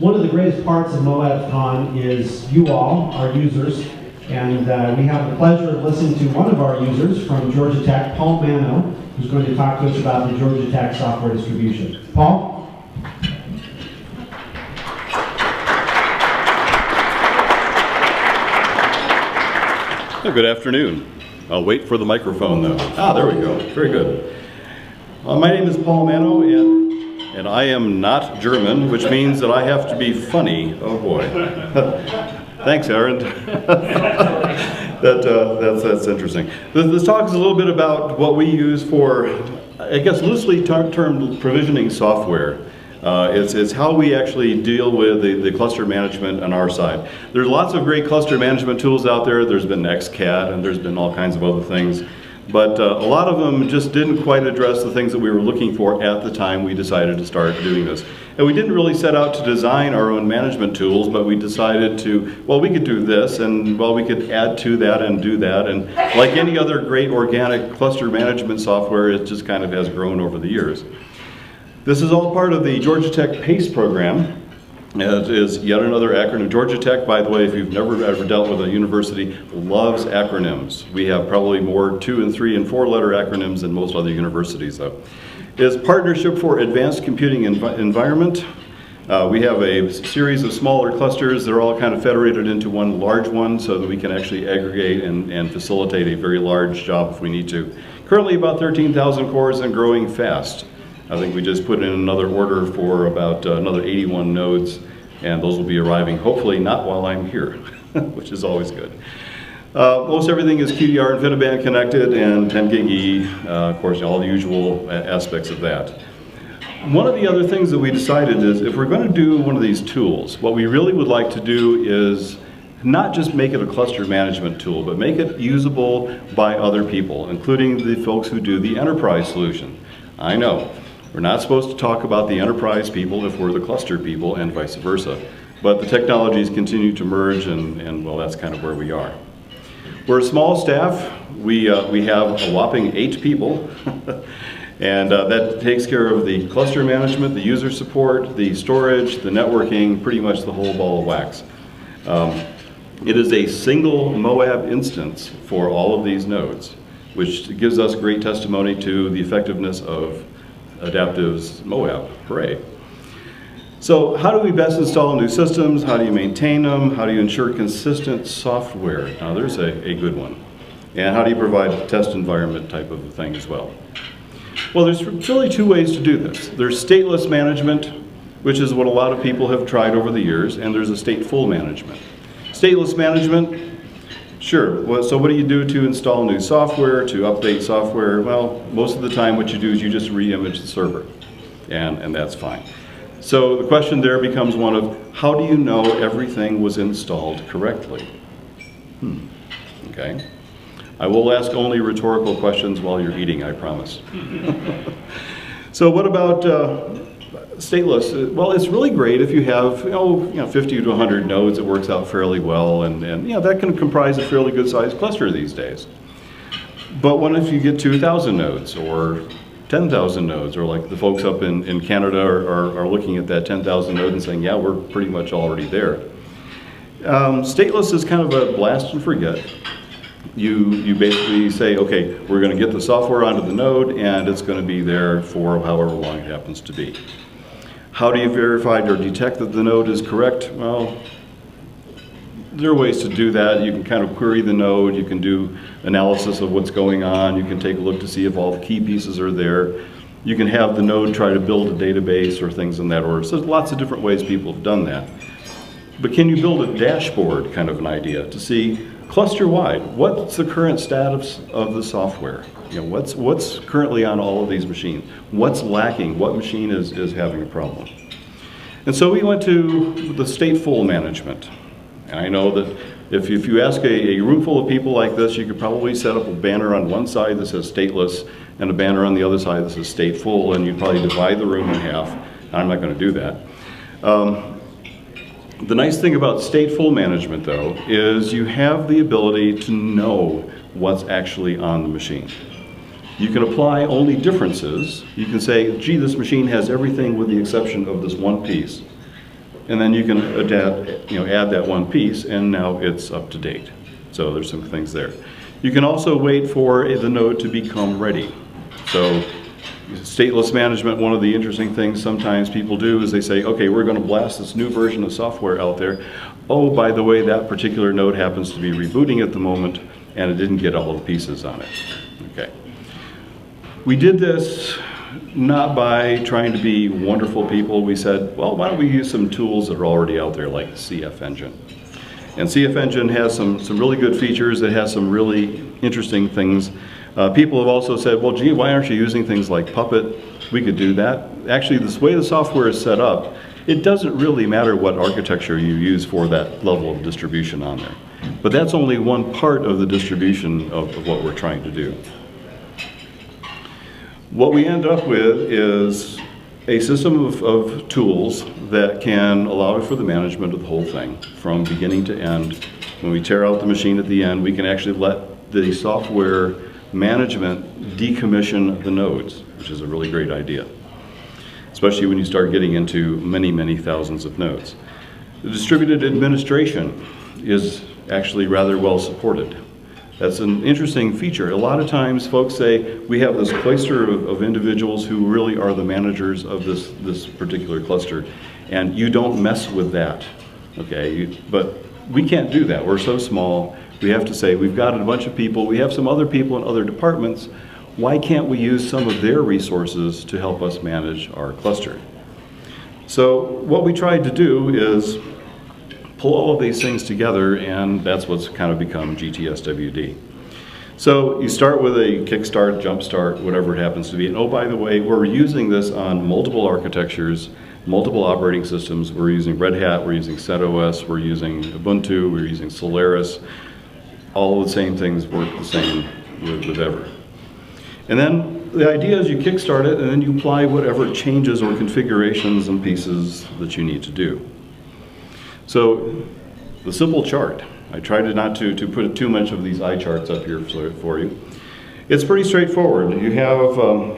One of the greatest parts of MOAB.Con is you all, our users, and we have the pleasure of listening to one of our users from Georgia Tech, Paul Manno, who's going to talk to us about the Georgia Tech software distribution. Paul? Good afternoon. I'll wait for the microphone though. There we go. Very good. My name is Paul Manno, and I am not German, which means that I have to be funny. Oh boy. Thanks, Aaron. That's interesting. This talk is a little bit about what we use for, I guess, loosely termed provisioning software. It's how we actually deal with the cluster management on our side. There's lots of great cluster management tools out there. There's been XCAT and there's been all kinds of other things. But a lot of them just didn't quite address the things that we were looking for at the time we decided to start doing this. And we didn't really set out to design our own management tools, but we decided to, well, we could do this, and well, we could add to that and do that. And like any other great organic cluster management software, it just kind of has grown over the years. This is all part of the Georgia Tech PACE program. It is yet another acronym. Georgia Tech, by the way, if you've never ever dealt with a university, loves acronyms. We have probably more 2 and 3 and 4 letter acronyms than most other universities, though. It is Partnership for Advanced Computing Environment. We have a series of smaller clusters. They're all kind of federated into one large one so that we can actually aggregate and facilitate a very large job if we need to. Currently about 13,000 cores and growing fast. I think we just put in another order for about another 81 nodes, and those will be arriving hopefully not while I'm here, which is always good. Most everything is QDR InfiniBand connected and 10 gig E, of course, all the usual aspects of that. One of the other things that we decided is if we're going to do one of these tools, what we really would like to do is not just make it a cluster management tool, but make it usable by other people, including the folks who do the enterprise solution. I know. We're not supposed to talk about the enterprise people if we're the cluster people and vice versa. But the technologies continue to merge and well, that's kind of where we are. We're a small staff. We have a whopping 8 people. And that takes care of the cluster management, the user support, the storage, the networking, pretty much the whole ball of wax. It is a single MOAB instance for all of these nodes, which gives us great testimony to the effectiveness of Adaptive's MOAB. Hooray. So how do we best install new systems? How do you maintain them? How do you ensure consistent software? Now there's a good one. And how do you provide a test environment type of a thing as well? Well, there's really 2 ways to do this. There's stateless management, which is what a lot of people have tried over the years, and there's a stateful management. Stateless management, sure. Well, so what do you do to install new software, to update software? Well, most of the time what you do is you just re-image the server, and that's fine. So the question there becomes one of, how do you know everything was installed correctly? Okay. I will ask only rhetorical questions while you're eating, I promise. So what about stateless? Well, it's really great if you have 50 to 100 nodes. It works out fairly well, and that can comprise a fairly good sized cluster these days. But what if you get 2,000 nodes or 10,000 nodes, or like the folks up in Canada are looking at that 10,000 node and saying, yeah, we're pretty much already there. Stateless is kind of a blast and forget. You basically say, okay, we're going to get the software onto the node and it's going to be there for however long it happens to be. How do you verify or detect that the node is correct? Well, there are ways to do that. You can kind of query the node, you can do analysis of what's going on, you can take a look to see if all the key pieces are there. You can have the node try to build a database or things in that order. So there's lots of different ways people have done that. But can you build a dashboard kind of an idea to see cluster-wide, what's the current status of the software? What's currently on all of these machines? What's lacking? What machine is having a problem? And so we went to the stateful management. And I know that if you ask a room full of people like this, you could probably set up a banner on one side that says stateless and a banner on the other side that says stateful, and you'd probably divide the room in half. I'm not going to do that. The nice thing about stateful management, though, is you have the ability to know what's actually on the machine. You can apply only differences. You can say, gee, this machine has everything with the exception of this one piece. and then you can add that one piece, and now it's up to date. So there's some things there. You can also wait for the node to become ready. So stateless management, one of the interesting things sometimes people do is they say, okay, we're going to blast this new version of software out there. Oh, by the way, that particular node happens to be rebooting at the moment, and it didn't get all of the pieces on it. Okay. We did this not by trying to be wonderful people. We said, well, why don't we use some tools that are already out there, like CF Engine. And CF Engine has some really good features. It has some really interesting things. People have also said, well, gee, why aren't you using things like Puppet? We could do that. Actually, this way the software is set up, it doesn't really matter what architecture you use for that level of distribution on there. But that's only one part of the distribution of what we're trying to do. What we end up with is a system of tools that can allow for the management of the whole thing from beginning to end. When we tear out the machine at the end, we can actually let the software management decommission the nodes, which is a really great idea, especially when you start getting into many, many thousands of nodes. The distributed administration is actually rather well supported. That's an interesting feature. A lot of times folks say we have this cluster of individuals who really are the managers of this particular cluster, and you don't mess with that, okay? But we can't do that. We're so small. We have to say we've got a bunch of people, we have some other people in other departments. Why can't we use some of their resources to help us manage our cluster? So what we tried to do is pull all of these things together, and that's what's kind of become GTSWD. So you start with a kickstart, jumpstart, whatever it happens to be. And oh, by the way, we're using this on multiple architectures, multiple operating systems. We're using Red Hat, we're using CentOS, we're using Ubuntu, we're using Solaris. All of the same things work the same with ever. And then the idea is you kickstart it, and then you apply whatever changes or configurations and pieces that you need to do. So the simple chart, I tried not to put too much of these eye charts up here for you. It's pretty straightforward. You have a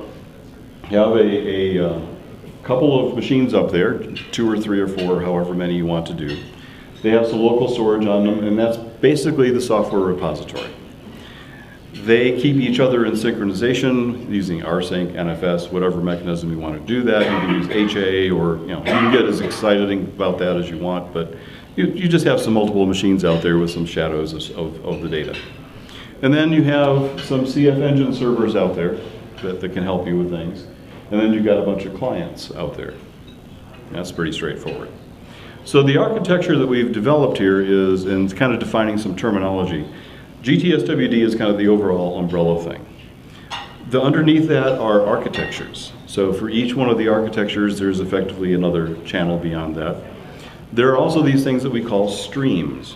couple of machines up there, 2 or 3 or 4, however many you want to do. They have some local storage on them, and that's basically the software repository. They keep each other in synchronization using rsync, NFS, whatever mechanism you want to do that. You can use HA, or you can get as excited about that as you want, but you just have some multiple machines out there with some shadows of the data. And then you have some CF Engine servers out there that can help you with things. And then you've got a bunch of clients out there. That's pretty straightforward. So the architecture that we've developed here is, and it's kind of defining some terminology. GTSWD is kind of the overall umbrella thing. Underneath that are architectures. So for each one of the architectures, there's effectively another channel beyond that. There are also these things that we call streams.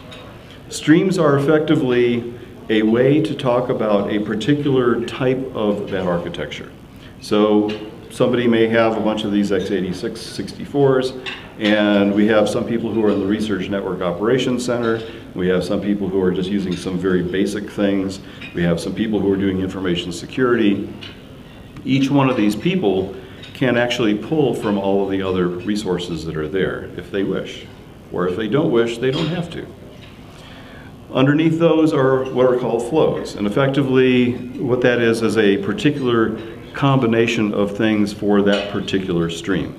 Streams are effectively a way to talk about a particular type of that architecture. So somebody may have a bunch of these x86 64s, and we have some people who are in the Research Network Operations Center. We have some people who are just using some very basic things. We have some people who are doing information security. Each one of these people can actually pull from all of the other resources that are there if they wish. Or if they don't wish, they don't have to. Underneath those are what are called flows. And effectively, what that is a particular combination of things for that particular stream.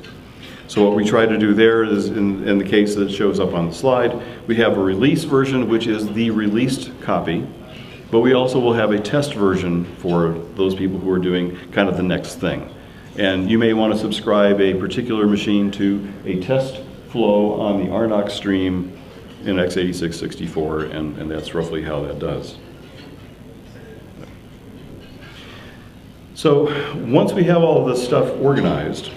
So what we try to do there is, in the case that shows up on the slide, we have a release version, which is the released copy, but we also will have a test version for those people who are doing kind of the next thing. And you may want to subscribe a particular machine to a test flow on the RNOC stream in x86 64, and that's roughly how that does. So once we have all of this stuff organized,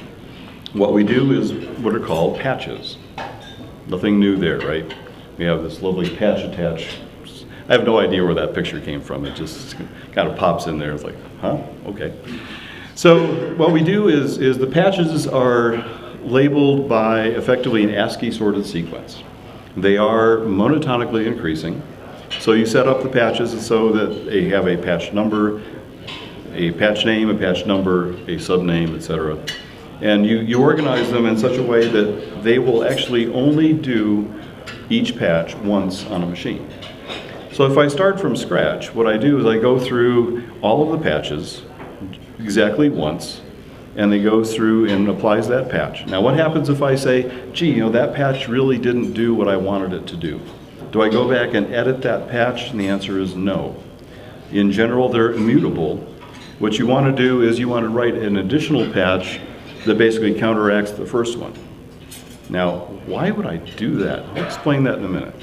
what we do is what are called patches. Nothing new there, right? We have this lovely patch attach. I have no idea where that picture came from. It just kind of pops in there. It's like, huh? Okay. So what we do is the patches are labeled by effectively an ASCII sorted sequence. They are monotonically increasing. So you set up the patches so that they have a patch number, a patch name, a patch number, a subname, etc. And you organize them in such a way that they will actually only do each patch once on a machine. So if I start from scratch, what I do is I go through all of the patches exactly once, and they go through and applies that patch. Now what happens if I say, gee, you know, that patch really didn't do what I wanted it to do? Do I go back and edit that patch? And the answer is no. In general, they're immutable. What you want to do is you want to write an additional patch that basically counteracts the first one. Now, why would I do that? I'll explain that in a minute.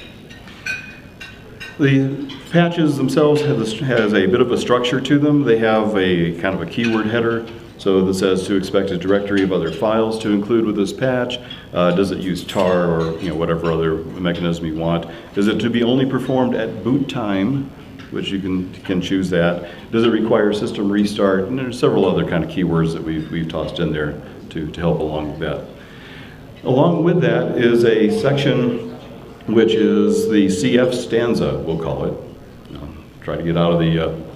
The patches themselves has a bit of a structure to them. They have a kind of a keyword header. So this says to expect a directory of other files to include with this patch. Does it use tar or whatever other mechanism you want? Is it to be only performed at boot time, which you can choose that? Does it require system restart? And there's several other kind of keywords that we've tossed in there to help along with that. Along with that is a section which is the CF stanza, we'll call it. Try to get out of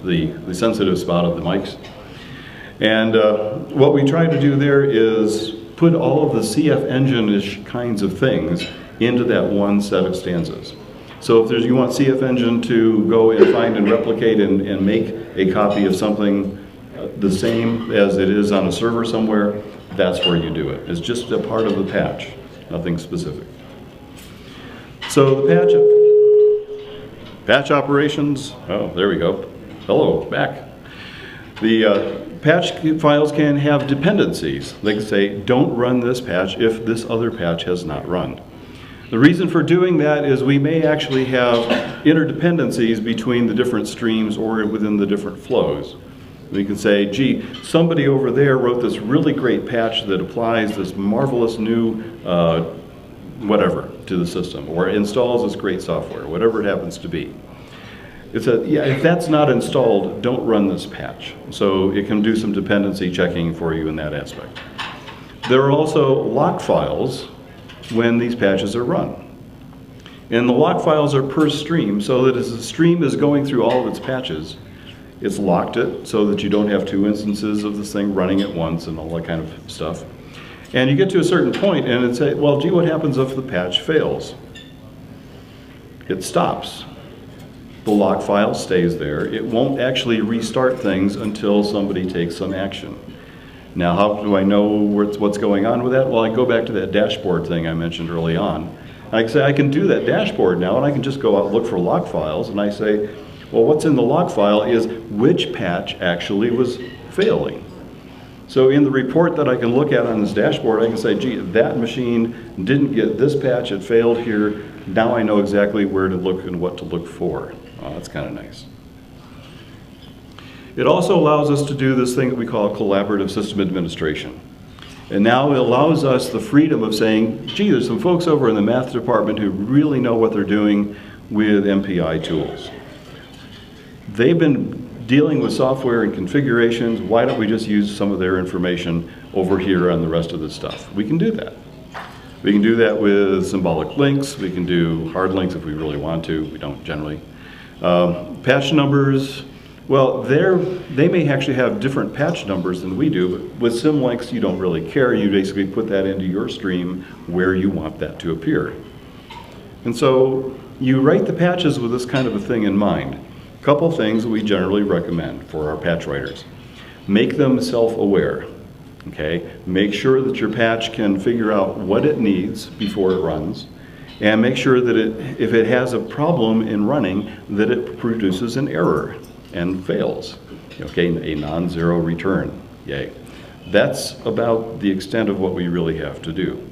the sensitive spot of the mics. And what we try to do there is put all of the CF engine-ish kinds of things into that one set of stanzas. So if you want CF engine to go and find and replicate and make a copy of something the same as it is on a server somewhere, that's where you do it. It's just a part of the patch, nothing specific. So the patch operations, oh, there we go. Hello, back. The patch files can have dependencies. They can say, don't run this patch if this other patch has not run. The reason for doing that is we may actually have interdependencies between the different streams or within the different flows. We can say, gee, somebody over there wrote this really great patch that applies this marvelous new whatever to the system, or installs this great software, whatever it happens to be. It's if that's not installed, don't run this patch. So it can do some dependency checking for you in that aspect. There are also lock files when these patches are run. And the lock files are per stream, so that as the stream is going through all of its patches, it's locked it so that you don't have two instances of this thing running at once and all that kind of stuff. And you get to a certain point and it says, well, gee, what happens if the patch fails? It stops. The lock file stays there. It won't actually restart things until somebody takes some action. Now, how do I know what's going on with that? Well, I go back to that dashboard thing I mentioned early on. I can say I can do that dashboard now, and I can just go out and look for lock files, and I say, well, what's in the log file is which patch actually was failing. So in the report that I can look at on this dashboard, I can say, gee, that machine didn't get this patch, it failed here. Now I know exactly where to look and what to look for. Oh, that's kind of nice. It also allows us to do this thing that we call collaborative system administration. And now it allows us the freedom of saying, gee, there's some folks over in the math department who really know what they're doing with MPI tools. They've been dealing with software and configurations. Why don't we just use some of their information over here on the rest of the stuff? We can do that. We can do that with symbolic links. We can do hard links if we really want to. We don't generally. Patch numbers, well, they may actually have different patch numbers than we do, but with symlinks you don't really care. You basically put that into your stream where you want that to appear. And so you write the patches with this kind of a thing in mind. A couple things that we generally recommend for our patch writers. Make them self-aware. Okay? Make sure that your patch can figure out what it needs before it runs, and make sure that if it has a problem in running, that it produces an error and fails. Okay, a non-zero return. Yay. That's about the extent of what we really have to do.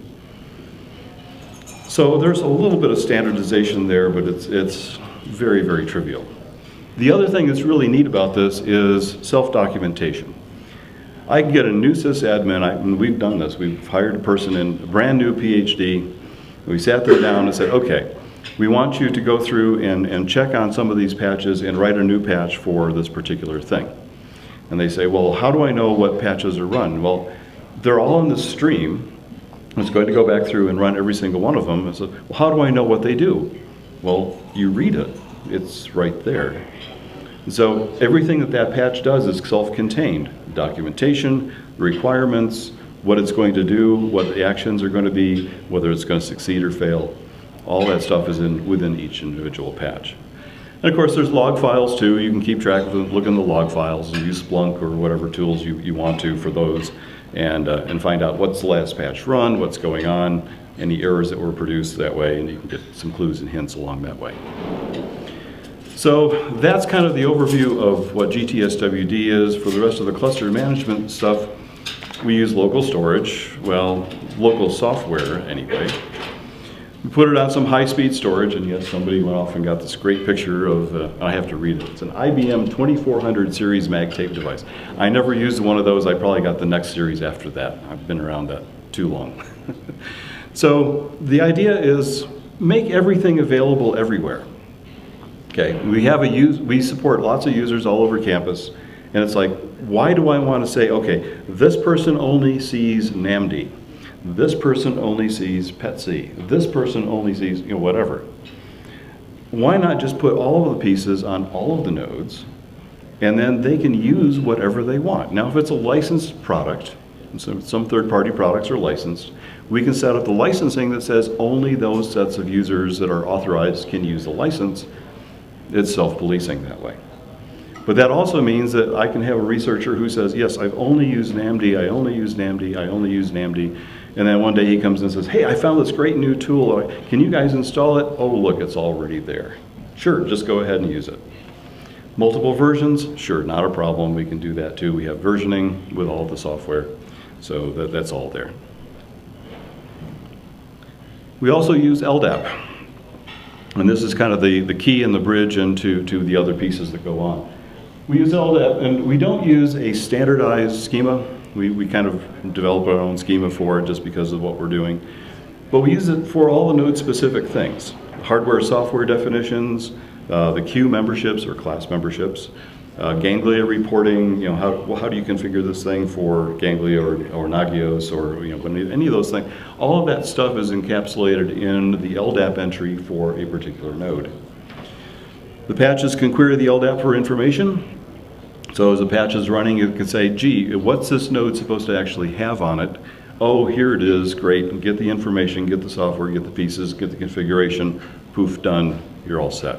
So there's a little bit of standardization there, but it's very, very trivial. The other thing that's really neat about this is self-documentation. I can get a new sysadmin, and we've done this, we've hired a person in a brand new PhD. We sat them down and said, okay, we want you to go through and check on some of these patches and write a new patch for this particular thing. And they say, well, how do I know what patches are run? Well, they're all in this stream. It's going to go back through and run every single one of them. And so, well, how do I know what they do? Well, you read it. It's right there. So everything that patch does is self-contained. Documentation, requirements, what it's going to do, what the actions are going to be, whether it's going to succeed or fail. All that stuff is within each individual patch. And of course, there's log files too. You can keep track of them, look in the log files, and use Splunk or whatever tools you want to for those, and find out what's the last patch run, what's going on, any errors that were produced that way, and you can get some clues and hints along that way. So that's kind of the overview of what GTSWD is. For the rest of the cluster management stuff, we use local storage, well, local software anyway. We put it on some high-speed storage, and yes, somebody went off and got this great picture of, I have to read it. It's an IBM 2400 series mag tape device. I never used one of those. I probably got the next series after that. I've been around that too long. So the idea is make everything available everywhere. Okay, we support lots of users all over campus, and it's like, why do I want to say, okay, this person only sees NAMD, this person only sees PET-C, this person only sees, whatever. Why not just put all of the pieces on all of the nodes, and then they can use whatever they want. Now, if it's a licensed product, some third-party products are licensed, we can set up the licensing that says only those sets of users that are authorized can use the license. It's self-policing that way. But that also means that I can have a researcher who says, yes, I've only used NAMD, I only use NAMD, I only use NAMD. And then one day he comes and says, hey, I found this great new tool. Can you guys install it? Oh, look, it's already there. Sure, just go ahead and use it. Multiple versions? Sure, not a problem. We can do that too. We have versioning with all the software. So that's all there. We also use LDAP. And this is kind of the key and the bridge into the other pieces that go on. We use LDAP, and we don't use a standardized schema. We kind of develop our own schema for it just because of what we're doing. But we use it for all the node-specific things. Hardware, software definitions, the queue memberships or class memberships, Ganglia reporting, how do you configure this thing for Ganglia or Nagios or any of those things. All of that stuff is encapsulated in the LDAP entry for a particular node. The patches can query the LDAP for information. So as a patch is running, it can say, gee, what's this node supposed to actually have on it? Oh, here it is, great. Get the information, get the software, get the pieces, get the configuration, poof, done, you're all set.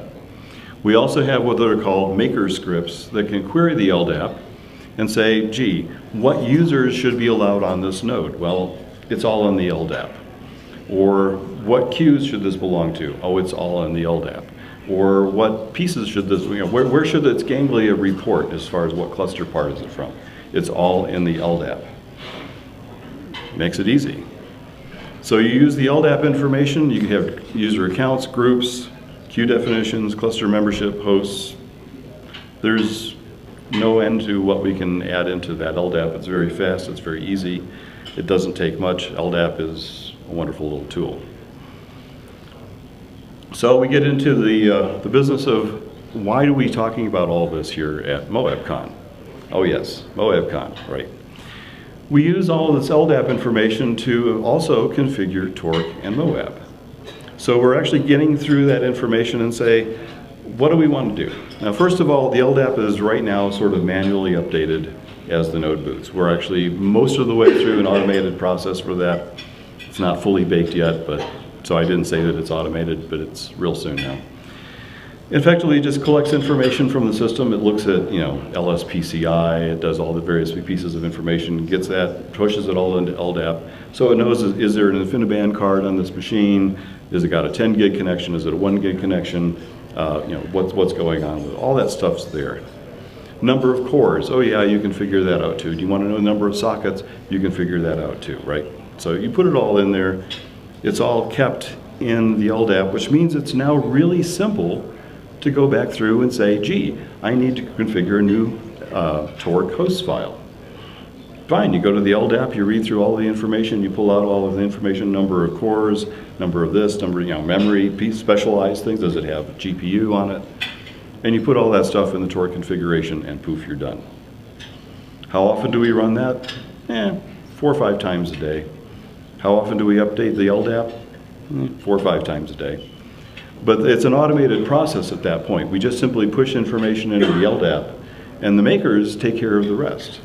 We also have what are called maker scripts that can query the LDAP and say, gee, what users should be allowed on this node? Well, it's all in the LDAP. Or what queues should this belong to? Oh, it's all in the LDAP. Or what pieces should this, where should its Ganglia report as far as what cluster part is it from? It's all in the LDAP. Makes it easy. So you use the LDAP information, you can have user accounts, groups, queue definitions, cluster membership, hosts. There's no end to what we can add into that LDAP. It's very fast, it's very easy. It doesn't take much. LDAP is a wonderful little tool. So we get into the business of why are we talking about all this here at MOAB.Con? Oh yes, MOAB.Con, right. We use all of this LDAP information to also configure Torque and MOAB. So we're actually getting through that information and say, what do we want to do? Now first of all, the LDAP is right now sort of manually updated as the node boots. We're actually most of the way through an automated process for that. It's not fully baked yet, but so I didn't say that it's automated, but it's real soon now. Effectively, it just collects information from the system. It looks at, LSPCI, it does all the various pieces of information, gets that, pushes it all into LDAP. So it knows, is there an InfiniBand card on this machine? Is it got a 10 gig connection? Is it a 1 gig connection? What's going on with it? All that stuff's there. Number of cores, oh yeah, you can figure that out too. Do you want to know the number of sockets? You can figure that out too, right? So you put it all in there. It's all kept in the LDAP, which means it's now really simple to go back through and say, gee, I need to configure a new Torque host file. Fine, you go to the LDAP, you read through all the information, you pull out all of the information, number of cores, number of this, number, memory, piece, specialized things, does it have GPU on it? And you put all that stuff in the Torque configuration and poof, you're done. How often do we run that? 4 or 5 times a day. How often do we update the LDAP? 4 or 5 times a day. But it's an automated process at that point. We just simply push information into the LDAP, and the makers take care of the rest.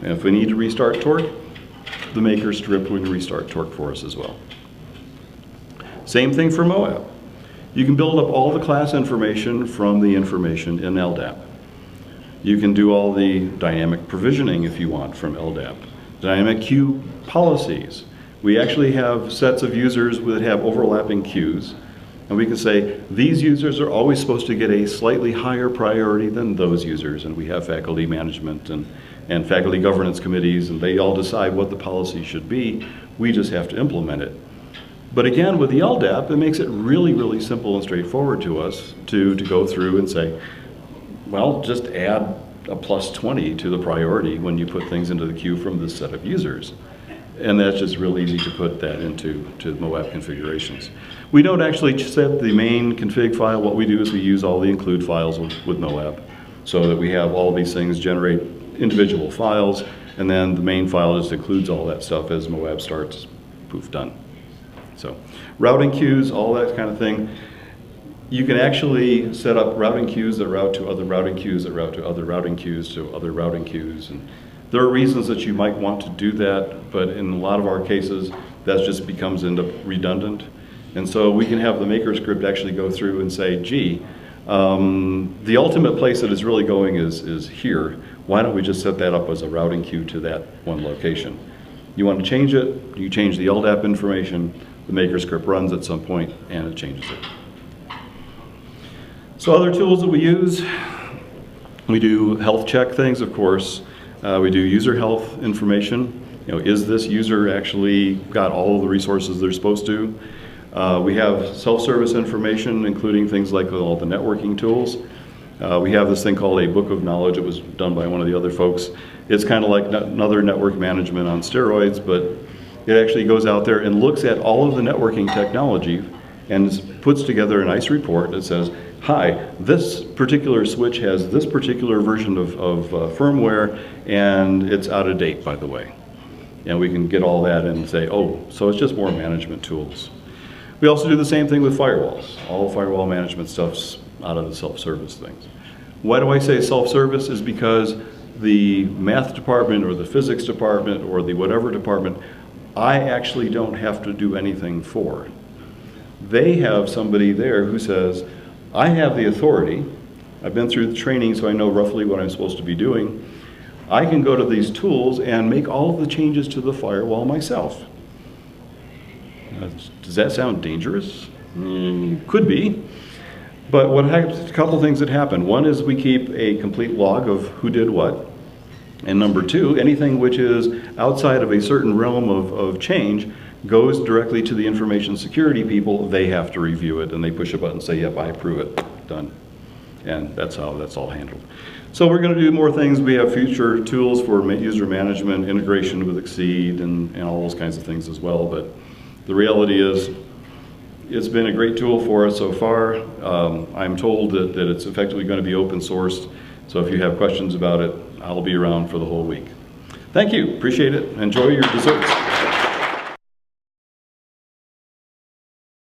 And if we need to restart Torque, the maker strip when you restart torque for us as well. Same thing for MOAB. You can build up all the class information from the information in LDAP. You can do all the dynamic provisioning if you want from LDAP. Dynamic queue policies. We actually have sets of users that have overlapping queues, and we can say these users are always supposed to get a slightly higher priority than those users, and we have faculty management and faculty governance committees, and they all decide what the policy should be. We just have to implement it. But again, with the LDAP, it makes it really, really simple and straightforward to us to go through and say, well, just add a plus 20 to the priority when you put things into the queue from this set of users. And that's just real easy to put that into MOAB configurations. We don't actually set the main config file. What we do is we use all the include files with MOAB so that we have all these things generate individual files, and then the main file just includes all that stuff as MOAB starts, poof, done. So routing queues, all that kind of thing. You can actually set up routing queues that route to other routing queues that route to other routing queues to other routing queues. And there are reasons that you might want to do that, but in a lot of our cases, that just end up redundant. And so we can have the maker script actually go through and say, gee, the ultimate place that it's really going is here. Why don't we just set that up as a routing queue to that one location? You want to change it, you change the LDAP information, the maker script runs at some point and it changes it. So other tools that we use, we do health check things, of course. We do user health information. You know, is this user actually got all of the resources they're supposed to? We have self-service information, including things like all the networking tools. We have this thing called a book of knowledge. It was done by one of the other folks. It's kind of like another network management on steroids, but it actually goes out there and looks at all of the networking technology and puts together a nice report that says, hi, this particular switch has this particular version of firmware, and it's out of date, by the way. And we can get all that and say, oh, so it's just more management tools. We also do the same thing with firewalls. All firewall management stuff's out of the self-service things. Why do I say self-service? Is because the math department or the physics department or the whatever department, I actually don't have to do anything for. They have somebody there who says, I have the authority, I've been through the training so I know roughly what I'm supposed to be doing. I can go to these tools and make all of the changes to the firewall myself. Does that sound dangerous? Could be. But what happens, a couple things that happen. One is we keep a complete log of who did what. And number two, anything which is outside of a certain realm of change goes directly to the information security people. They have to review it and they push a button and say, yep, I approve it, done. And that's how that's all handled. So we're going to do more things. We have future tools for user management, integration with Exceed and all those kinds of things as well. But the reality is, it's been a great tool for us so far. I'm told that it's effectively going to be open sourced. So if you have questions about it, I'll be around for the whole week. Thank you, appreciate it. Enjoy your desserts.